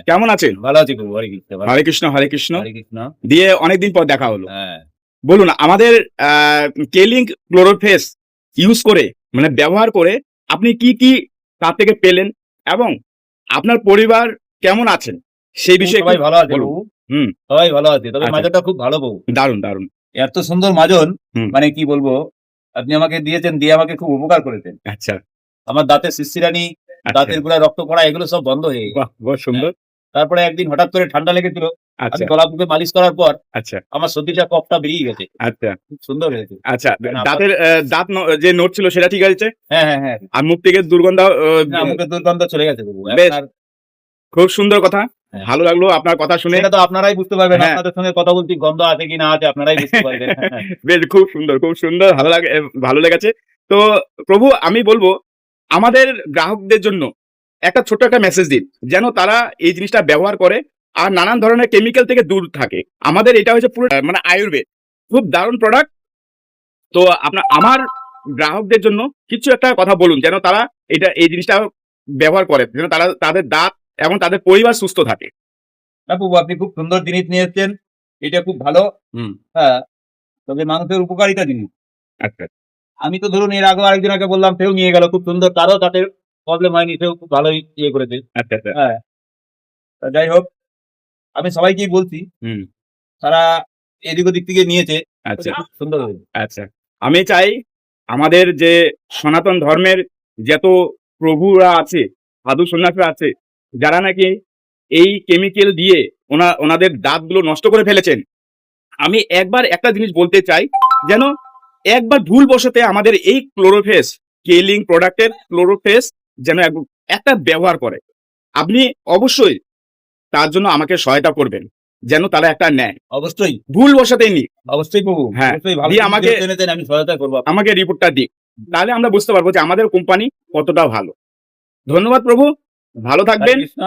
কেমন আছেন? ভালো আছি প্রভু, হরে কৃষ্ণ। হরে কৃষ্ণ, হরে কৃষ্ণ। হরে কৃষ্ণ। দিয়ে অনেকদিন পর দেখা হলো। হ্যাঁ, বলুন আমাদের কেলিং ক্লোরোফেস ইউজ করে মানে ব্যবহার করে আপনি কি কি তার থেকে পেলেন এবং আপনার পরিবার কেমন আছেন সেই বিষয়ে সবাই একটু ভালো আছে বলুন। প্রভু, হুম, সবাই ভালো আছে। তবে আচ্ছা। মাজাটা খুব ভালো প্রভু, দারুণ দারুণ। এত সুন্দর মাজন, হুম। মানে কি বলবো, আপনি আমাকে দিয়েছেন, দিয়ে আমাকে খুব উপকার করেছেন। আচ্ছা, আমার দাঁতের শিরশিরানি, আচ্ছা। দাঁতের গোড়ায় রক্ত পড়া, এগুলো সব বন্ধ হয়ে গেছে। বাহ, বহুত সুন্দর। তারপরে একদিন হঠাৎ করে ঠান্ডা লেগেছিল, আমি আচ্ছা, গলা বুকে মালিশ করার পর আচ্ছা, আমার সর্দিটা কফটা বেরিয়ে গেছে, আচ্ছা, খুব সুন্দর হয়েছে। আচ্ছা। মানে দাঁতের দাঁত যে নড়ছিল সেটা ঠিক আছে? হ্যাঁ হ্যাঁ হ্যাঁ, আর মুখ থেকে দুর্গন্ধ না মুখের দুর্গন্ধ চলে গেছে প্রভু। বেশ। আপনার খুব সুন্দর কথা। হ্যাঁ, ভালো লাগলো আপনার কথা শুনে। সেটা তো আপনারাই বুঝতে পারবেন, হ্যাঁ। আপনাদের সঙ্গে কথা বলছি, গন্ধ আছে কি না আছে আপনারাই বুঝতে পারবেন। বেশ, খুব সুন্দর, খুব সুন্দর। ভালো লাগে, ভালো লেগেছে। তো প্রভু আমি বলবো আমাদের গ্রাহকদের জন্য একটা ছোট্ট একটা মেসেজ দিন যেন তারা এই জিনিসটা ব্যবহার করে আর নানান ধরনের কেমিক্যাল থেকে দূর থাকে। আমাদের এটা হচ্ছে পুরো মানে আয়ুর্বেদ, খুব দারুণ প্রোডাক্ট। তো আমার গ্রাহকদের জন্য কিছু একটা কথা বলুন যেন তারা এই জিনিসটা ব্যবহার করে, যেন তারা তাদের দাঁত এবং তাদের পরিবার সুস্থ থাকে। না প্রভু, আপনি খুব সুন্দর জিনিস নিয়ে এসেছেন, এটা খুব ভালো। হুম। হ্যাঁ, তবে মানুষের উপকারিতা জিনিস। আচ্ছা, আমি তো ধরুন এর আগে আরেকজনকে বললাম, সেও নিয়ে গেল খুব সুন্দর, তারও তাতে প্রবলেম হয়নি, সেও খুব ভালোই ইয়ে করেছে। আচ্ছা, আচ্ছা। হ্যাঁ, তা যাই হোক, আমি সবাইকেই বলছি, হুম। তারা এদিক ওদিক থেকে নিয়েছে, আচ্ছা, খুব সুন্দর হয়েছে। আচ্ছা। আমি চাই আমাদের যে সনাতন ধর্মের যত প্রভুরা আছে, সাধু সন্ন্যাসীরা আছে, যারা নাকি এই কেমিক্যাল দিয়ে ওনাদের দাঁতগুলো নষ্ট করে ফেলেছেন, আমি একবার একটা জিনিস বলতে চাই যেন একবার ভুলবশতে আমাদের এই ক্লোরোফেস কেলিং প্রোডাক্টের ক্লোরোফেস যেন একটা ব্যবহার করে। আপনি অবশ্যই তার জন্য আমাকে সহায়তা করবেন যেন তারা একটা নেয়, অবশ্যই ভুলবশতেই নিক। অবশ্যই প্রভু, হ্যাঁ, অবশ্যই ভালো দিয়ে জিনিস আমাকে এনেছেন, আমি সহায়তা করবো আপনাকে। আমাকে রিপোর্টটা দিক, তাহলে আমরা বুঝতে পারবো যে আমাদের কোম্পানি কতটা ভালো। ধন্যবাদ প্রভু, ভালো হরে থাকবেন। কৃষ্ণ।